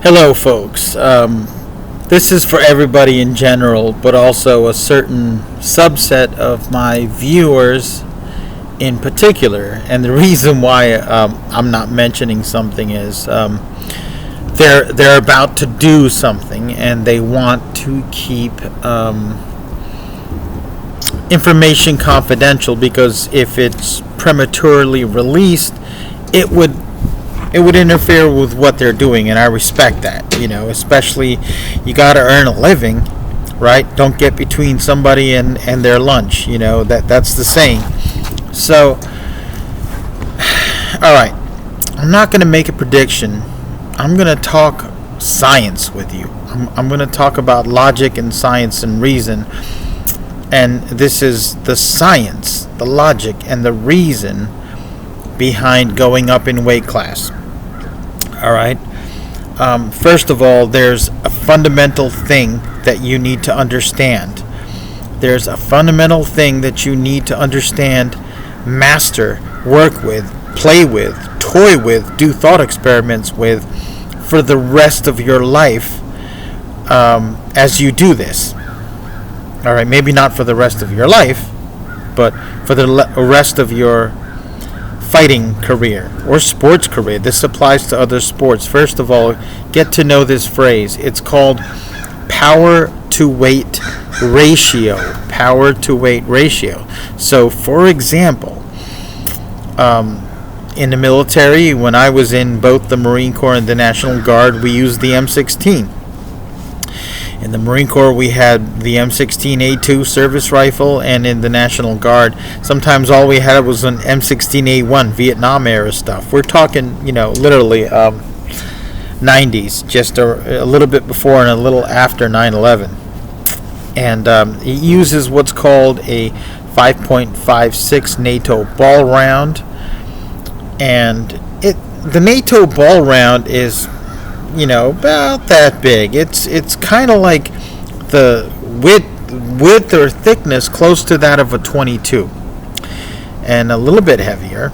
Hello, folks. This is for everybody in general, but also a certain subset of my viewers in particular. And the reason why I'm not mentioning something is they're about to do something, and they want to keep information confidential, because if it's prematurely released, it would interfere with what they're doing, and I respect that. Especially, you got to earn a living, right? Don't get between somebody and their lunch. That's the saying. So, all right, I'm not going to make a prediction. I'm going to talk science with you. I'm going to talk about logic and science and reason, and this is the science, the logic, and the reason behind going up in weight class. All right. First of all, there's a fundamental thing that you need to understand. There's a fundamental thing that you need to understand, master, work with, play with, toy with, do thought experiments with for the rest of your life as you do this. All right. Maybe not for the rest of your life, but for the rest of your fighting career or sports career. This applies to other sports. First of all, get to know this phrase. It's called power to weight ratio. Power to weight ratio. So, for example, in the military, when I was in both the Marine Corps and the National Guard, we used the M16. In the Marine Corps, we had the M16A2 service rifle, and in the National Guard, sometimes all we had was an M16A1 Vietnam era stuff. We're talking, literally 90s, just a little bit before and a little after 9/11. And it uses what's called a 5.56 Nato ball round, and the Nato ball round is about that big. It's kind of like the width or thickness close to that of a 22, and a little bit heavier,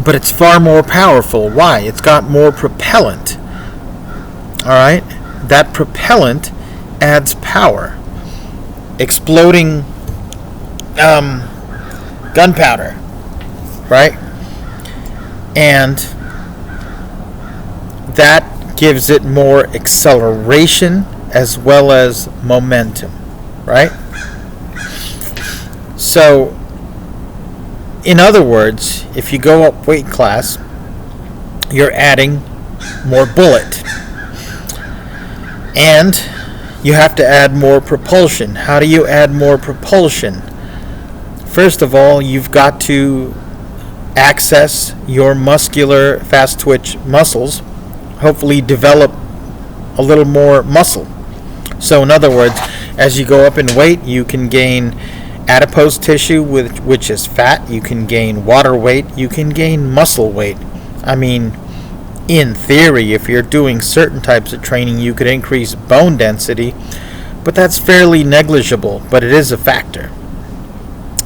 but it's far more powerful. Why? It's got more propellant. All right, that propellant adds power. Exploding gunpowder, right? And that gives it more acceleration as well as momentum, right? So, in other words, if you go up weight class, you're adding more bullet. And you have to add more propulsion. How do you add more propulsion? First of all, you've got to access your muscular fast twitch muscles, hopefully develop a little more muscle. So in other words, as you go up in weight, you can gain adipose tissue, which is fat. You can gain water weight. You can gain muscle weight. I mean, in theory, if you're doing certain types of training, you could increase bone density, but that's fairly negligible, but it is a factor.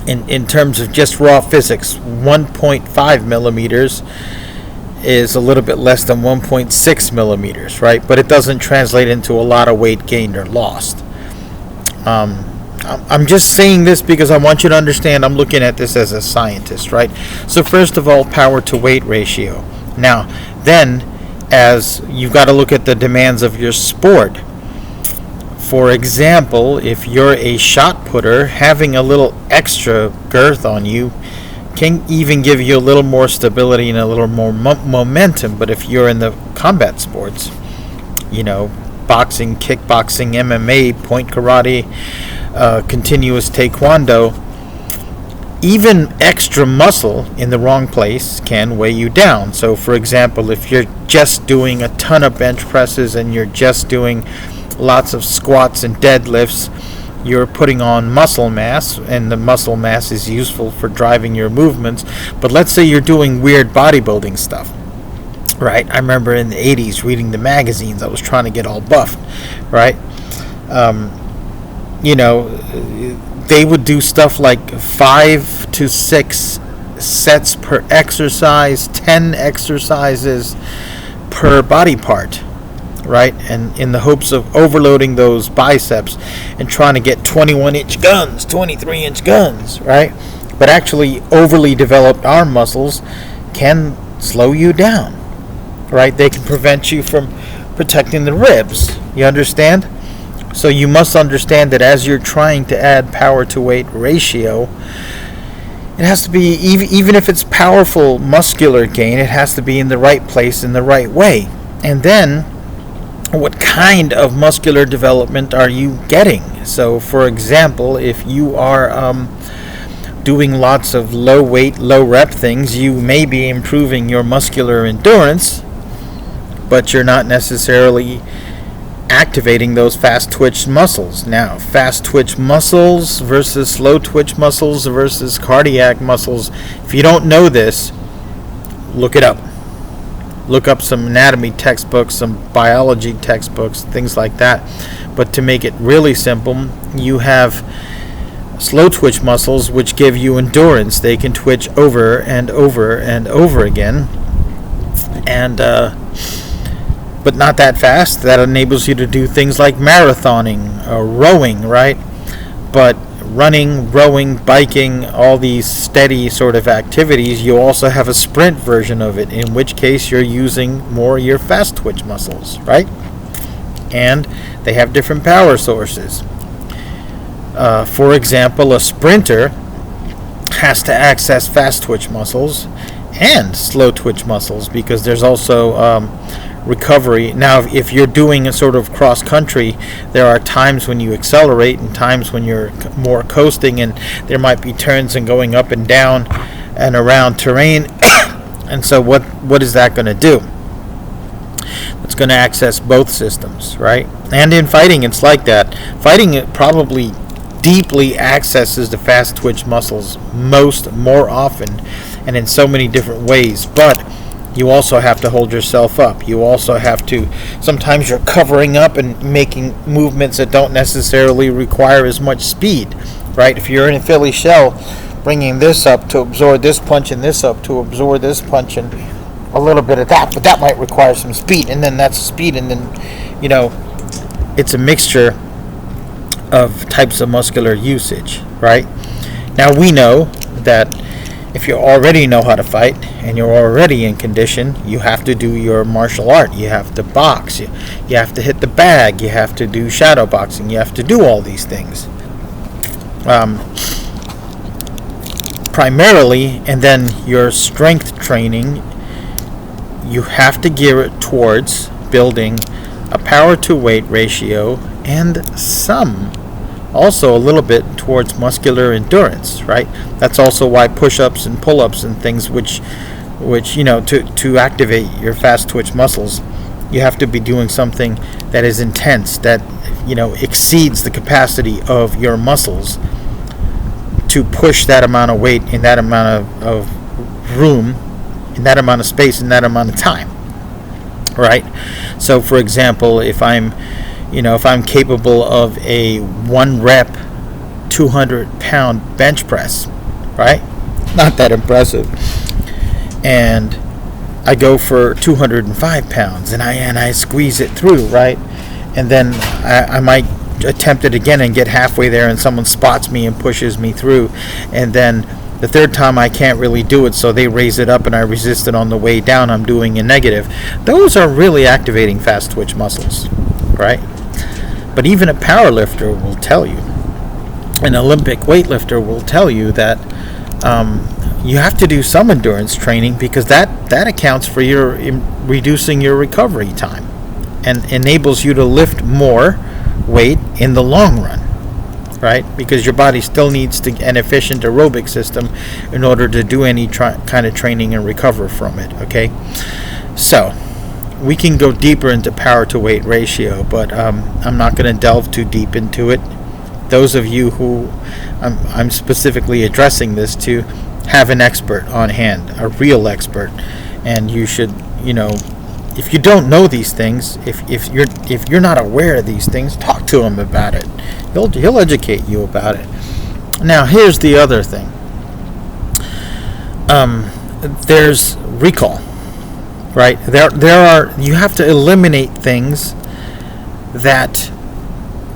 In terms of just raw physics, 1.5 millimeters is a little bit less than 1.6 millimeters, right? But it doesn't translate into a lot of weight gained or lost. I'm just saying this because I want you to understand I'm looking at this as a scientist, right? So first of all, power to weight ratio. Now, then, as you've got to look at the demands of your sport. For example, if you're a shot putter, having a little extra girth on you can even give you a little more stability and a little more momentum. But if you're in the combat sports, boxing, kickboxing, MMA, point karate, continuous taekwondo, even extra muscle in the wrong place can weigh you down. So, for example, if you're just doing a ton of bench presses and you're just doing lots of squats and deadlifts, you're putting on muscle mass, and the muscle mass is useful for driving your movements. But let's say you're doing weird bodybuilding stuff, right? I remember in the 80s reading the magazines. I was trying to get all buffed, right? They would do stuff like 5 to 6 sets per exercise, 10 exercises per body part. right? And in the hopes of overloading those biceps and trying to get 21-inch guns, 23-inch guns, right? But actually, overly developed arm muscles can slow you down, right? They can prevent you from protecting the ribs. You understand? So you must understand that as you're trying to add power to weight ratio, it has to be, even if it's powerful muscular gain, it has to be in the right place in the right way. And then, what kind of muscular development are you getting? So, for example, if you are doing lots of low weight, low rep things, you may be improving your muscular endurance, but you're not necessarily activating those fast twitch muscles. Now, fast twitch muscles versus slow twitch muscles versus cardiac muscles. If you don't know this, look it up. Look up some anatomy textbooks, some biology textbooks, things like that. But to make it really simple, you have slow twitch muscles which give you endurance. They can twitch over and over and over again. And but not that fast. That enables you to do things like marathoning or rowing, right? But running, rowing, biking, all these steady sort of activities, you also have a sprint version of it, in which case you're using more your fast twitch muscles, right? And they have different power sources. For example, a sprinter has to access fast twitch muscles and slow twitch muscles, because there's also recovery. Now, if you're doing a sort of cross country, there are times when you accelerate and times when you're more coasting, and there might be turns and going up and down and around terrain. And so what is that going to do? It's going to access both systems, right? And in fighting, it's like that. Fighting, it probably deeply accesses the fast twitch muscles more often and in so many different ways. But you also have to hold yourself up. You also have to, sometimes you're covering up and making movements that don't necessarily require as much speed, right? If you're in a Philly shell, bringing this up to absorb this punch and this up to absorb this punch and a little bit of that, but that might require some speed, and then that's speed, and then, it's a mixture of types of muscular usage, right? Now, we know that if you already know how to fight and you're already in condition, you have to do your martial art. You have to box. You have to hit the bag. You have to do shadow boxing. You have to do all these things. Primarily, and then your strength training, you have to gear it towards building a power to weight ratio and also a little bit towards muscular endurance, right? That's also why push-ups and pull-ups and things which to activate your fast twitch muscles, you have to be doing something that is intense, that exceeds the capacity of your muscles to push that amount of weight in that amount of room, in that amount of space, in that amount of time, right? So, for example, if I'm capable of a 1 rep 200-pound bench press, right? Not that impressive. And I go for 205 pounds and I squeeze it through, right? And then I might attempt it again and get halfway there and someone spots me and pushes me through. And then the third time I can't really do it, so they raise it up and I resist it on the way down. I'm doing a negative. Those are really activating fast twitch muscles, right? But even a power lifter will tell you, an Olympic weightlifter will tell you that you have to do some endurance training, because that accounts for your reducing your recovery time and enables you to lift more weight in the long run, right? Because your body still needs an efficient aerobic system in order to do any kind of training and recover from it, okay? So we can go deeper into power to weight ratio, but I'm not going to delve too deep into it. Those of you who I'm specifically addressing this to, have an expert on hand, a real expert, and you should, if you don't know these things, if you're not aware of these things, talk to him about it. He'll educate you about it. Now, here's the other thing. There's recall. right? You have to eliminate things that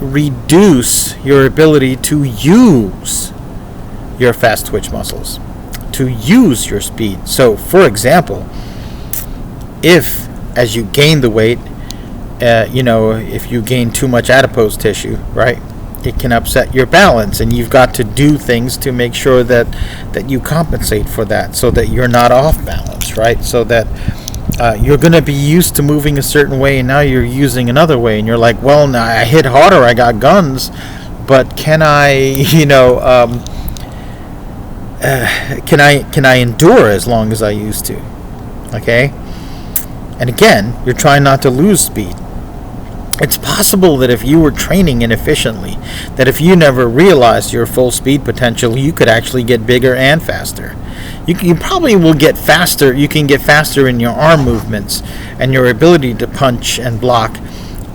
reduce your ability to use your fast twitch muscles, to use your speed. So, for example, if as you gain the weight, if you gain too much adipose tissue, right, it can upset your balance, and you've got to do things to make sure that you compensate for that, so that you're not off balance, right? So that you're going to be used to moving a certain way, and now you're using another way, and you're like, well, now I hit harder, I got guns, but can I, can I endure as long as I used to? Okay? And again, you're trying not to lose speed. It's possible that if you were training inefficiently, that if you never realized your full speed potential, you could actually get bigger and faster. You probably will get faster. You can get faster in your arm movements and your ability to punch and block,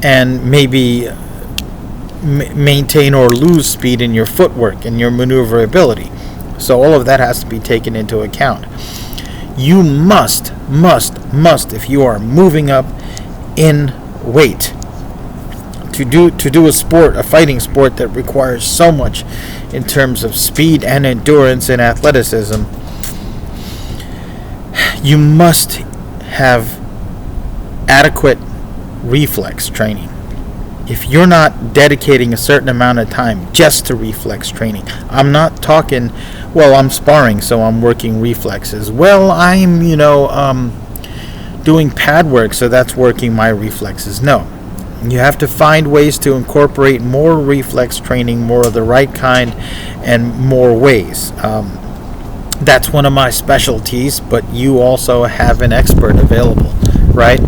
and maybe maintain or lose speed in your footwork and your maneuverability. So all of that has to be taken into account. You must, if you are moving up in weight, to do a fighting sport that requires so much in terms of speed and endurance and athleticism, you must have adequate reflex training. If you're not dedicating a certain amount of time just to reflex training, I'm not talking, well, I'm sparring, so I'm working reflexes. Well, I'm, doing pad work, so that's working my reflexes. No. You have to find ways to incorporate more reflex training, more of the right kind, and more ways. That's one of my specialties, but you also have an expert available, right?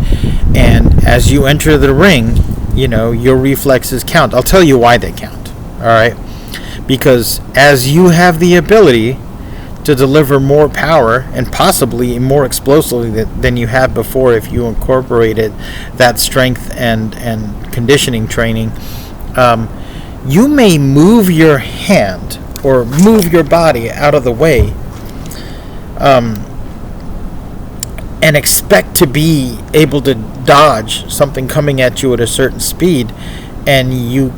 And as you enter the ring, your reflexes count. I'll tell you why they count, all right? Because as you have the ability to deliver more power and possibly more explosively than you had before, if you incorporated that strength and conditioning training, you may move your hand or move your body out of the way and expect to be able to dodge something coming at you at a certain speed, and you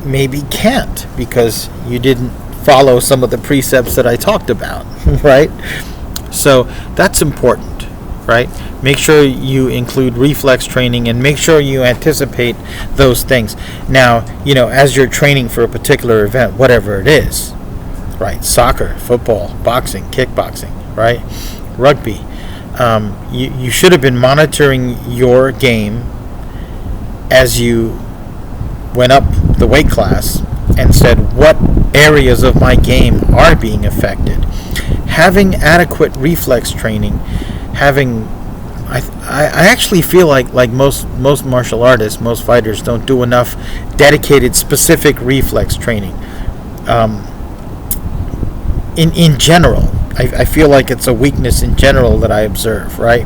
maybe can't because you didn't follow some of the precepts that I talked about, right? So that's important, right? Make sure you include reflex training and make sure you anticipate those things. Now, as you're training for a particular event, whatever it is, right? Soccer, football, boxing, kickboxing, right? Rugby. You should have been monitoring your game as you went up the weight class and said, what areas of my game are being affected? Having adequate reflex training, I actually feel like most martial artists, most fighters don't do enough dedicated specific reflex training. In general, I feel like it's a weakness in general that I observe, right?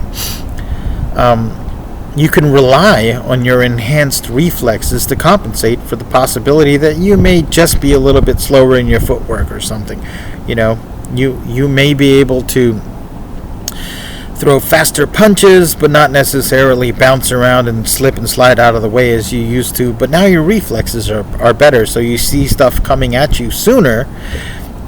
You can rely on your enhanced reflexes to compensate for the possibility that you may just be a little bit slower in your footwork or something. You may be able to throw faster punches, but not necessarily bounce around and slip and slide out of the way as you used to. But now your reflexes are better, so you see stuff coming at you sooner,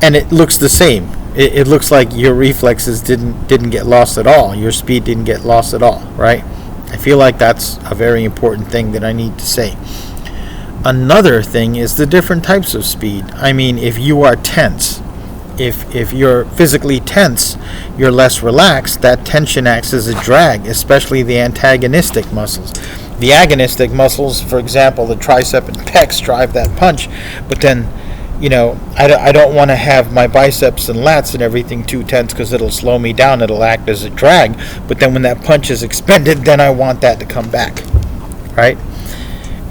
and it looks the same. It looks like your reflexes didn't get lost at all. Your speed didn't get lost at all, right? I feel like that's a very important thing that I need to say. Another thing is the different types of speed. I mean, if you are tense, if you're physically tense, you're less relaxed. That tension acts as a drag, especially the antagonistic muscles. The agonistic muscles, for example, the tricep and pecs drive that punch, but then I don't want to have my biceps and lats and everything too tense because it'll slow me down. It'll act as a drag. But then when that punch is expended, then I want that to come back, right?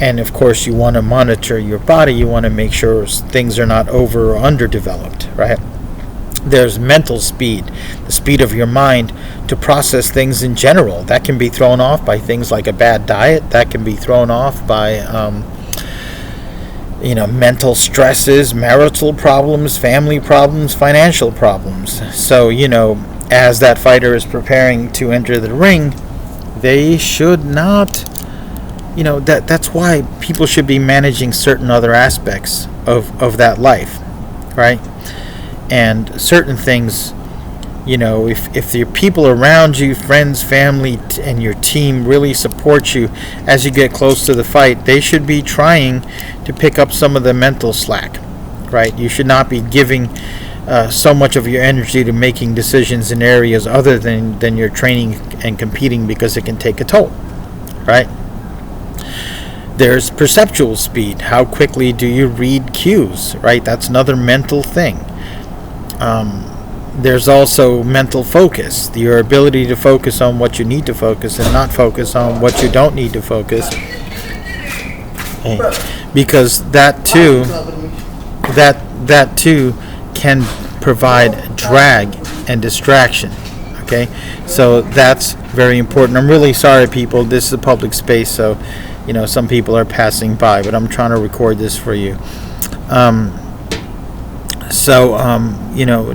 And of course, you want to monitor your body. You want to make sure things are not over or underdeveloped, right? There's mental speed, the speed of your mind to process things in general. That can be thrown off by things like a bad diet. That can be thrown off by mental stresses, marital problems, family problems, financial problems. So, as that fighter is preparing to enter the ring, they should not, that's why people should be managing certain other aspects of that life, right? And certain things, if your people around you, friends, family, and your team really support you as you get close to the fight, they should be trying to pick up some of the mental slack, right? You should not be giving so much of your energy to making decisions in areas other than your training and competing, because it can take a toll, right? There's perceptual speed. How quickly do you read cues, right? That's another mental thing. There's also mental focus, your ability to focus on what you need to focus and not focus on what you don't need to focus. Because that too can provide drag and distraction. Okay, so that's very important. I'm really sorry, people. This is a public space, so some people are passing by, but I'm trying to record this for you.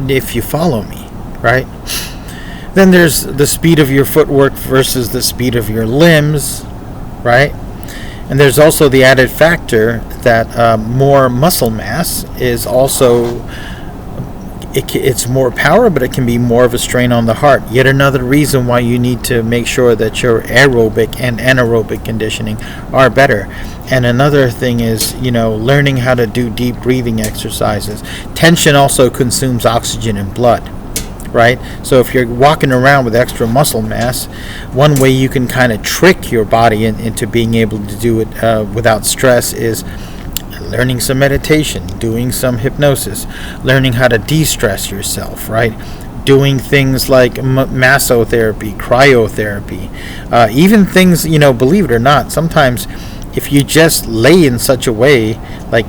If you follow me, right? Then there's the speed of your footwork versus the speed of your limbs, right? And there's also the added factor that more muscle mass is also, it's more power, but it can be more of a strain on the heart. Yet another reason why you need to make sure that your aerobic and anaerobic conditioning are better. And another thing is, learning how to do deep breathing exercises. Tension also consumes oxygen in blood, right? So if you're walking around with extra muscle mass, one way you can kind of trick your body into being able to do it without stress is learning some meditation, doing some hypnosis, learning how to de-stress yourself, right? Doing things like massotherapy, cryotherapy, even things, believe it or not, sometimes if you just lay in such a way, like,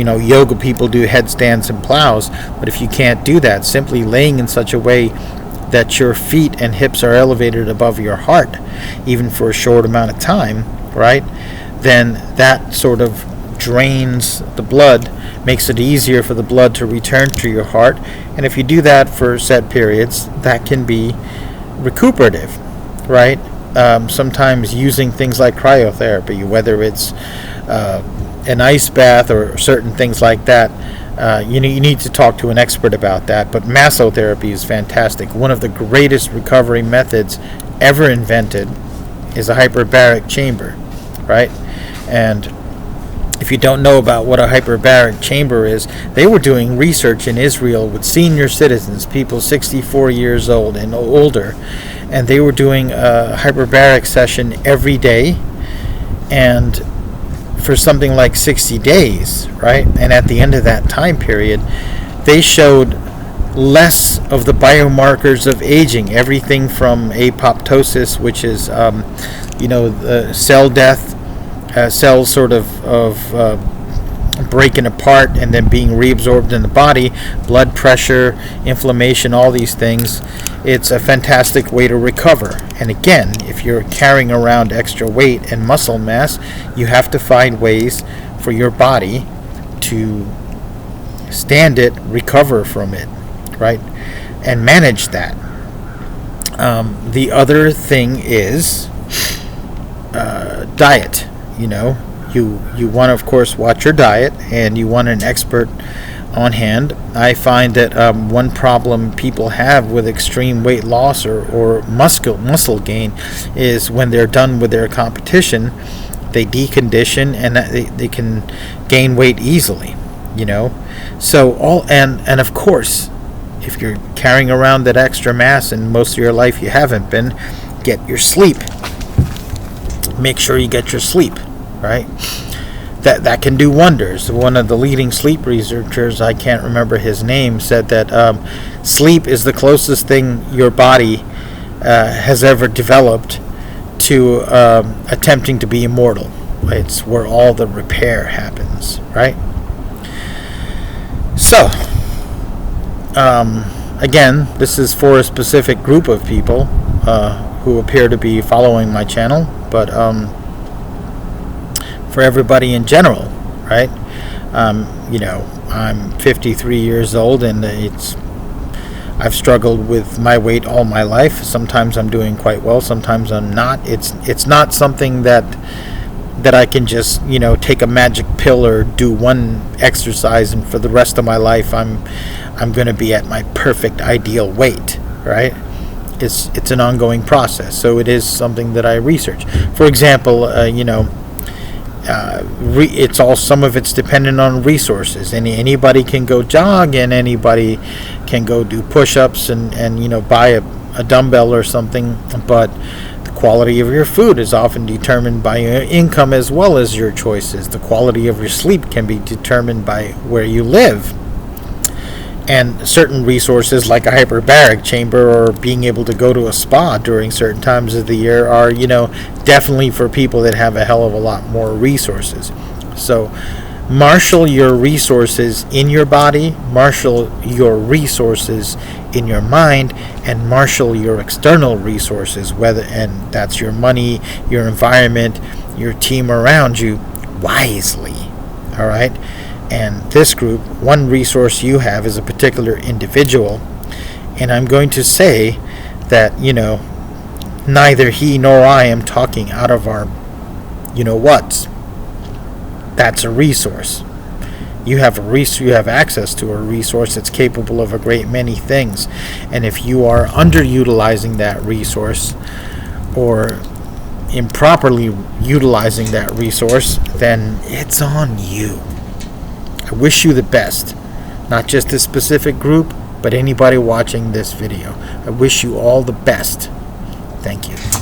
yoga people do headstands and plows, but if you can't do that, simply laying in such a way that your feet and hips are elevated above your heart, even for a short amount of time, right, then that sort of drains the blood, makes it easier for the blood to return to your heart. And if you do that for set periods, that can be recuperative, right? Sometimes using things like cryotherapy, whether it's an ice bath or certain things like that, you need to talk to an expert about that. But massotherapy is fantastic. One of the greatest recovery methods ever invented is a hyperbaric chamber, right? And if you don't know about what a hyperbaric chamber is, they were doing research in Israel with senior citizens, people 64 years old and older, and they were doing a hyperbaric session every day, and for something like 60 days, right? And at the end of that time period, they showed less of the biomarkers of aging, everything from apoptosis, which is cell death, cells sort of breaking apart and then being reabsorbed in the body, blood pressure, inflammation, all these things. It's a fantastic way to recover. And again, if you're carrying around extra weight and muscle mass, you have to find ways for your body to stand it, recover from it, right? And manage that. The other thing is diet. You want to, of course, watch your diet, and you want an expert on hand. I find that one problem people have with extreme weight loss or muscle gain is when they're done with their competition, they decondition and they can gain weight easily. So and of course, if you're carrying around that extra mass and most of your life you haven't been, get your sleep. Make sure you get your sleep, right? That can do wonders. One of the leading sleep researchers, I can't remember his name, said that sleep is the closest thing your body has ever developed to attempting to be immortal. It's where all the repair happens, right? So, again, this is for a specific group of people who appear to be following my channel, but for everybody in general, right? I'm 53 years old, and I've struggled with my weight all my life. Sometimes I'm doing quite well, sometimes I'm not. It's not something that I can just, take a magic pill or do one exercise and for the rest of my life I'm going to be at my perfect ideal weight, right? It's an ongoing process. So it is something that I research. For example, it's all, some of it's dependent on resources. Anybody can go jog, and anybody can go do push-ups and buy a dumbbell or something, but the quality of your food is often determined by your income as well as your choices. The quality of your sleep can be determined by where you live. And certain resources like a hyperbaric chamber or being able to go to a spa during certain times of the year are, definitely for people that have a hell of a lot more resources. So marshal your resources in your body, marshal your resources in your mind, and marshal your external resources, and that's your money, your environment, your team around you, wisely. All right? And this group, one resource you have is a particular individual. And I'm going to say that, neither he nor I am talking out of our whats. That's a resource. You have access to a resource that's capable of a great many things. And if you are underutilizing that resource or improperly utilizing that resource, then it's on you. I wish you the best. Not just this specific group, but anybody watching this video. I wish you all the best. Thank you.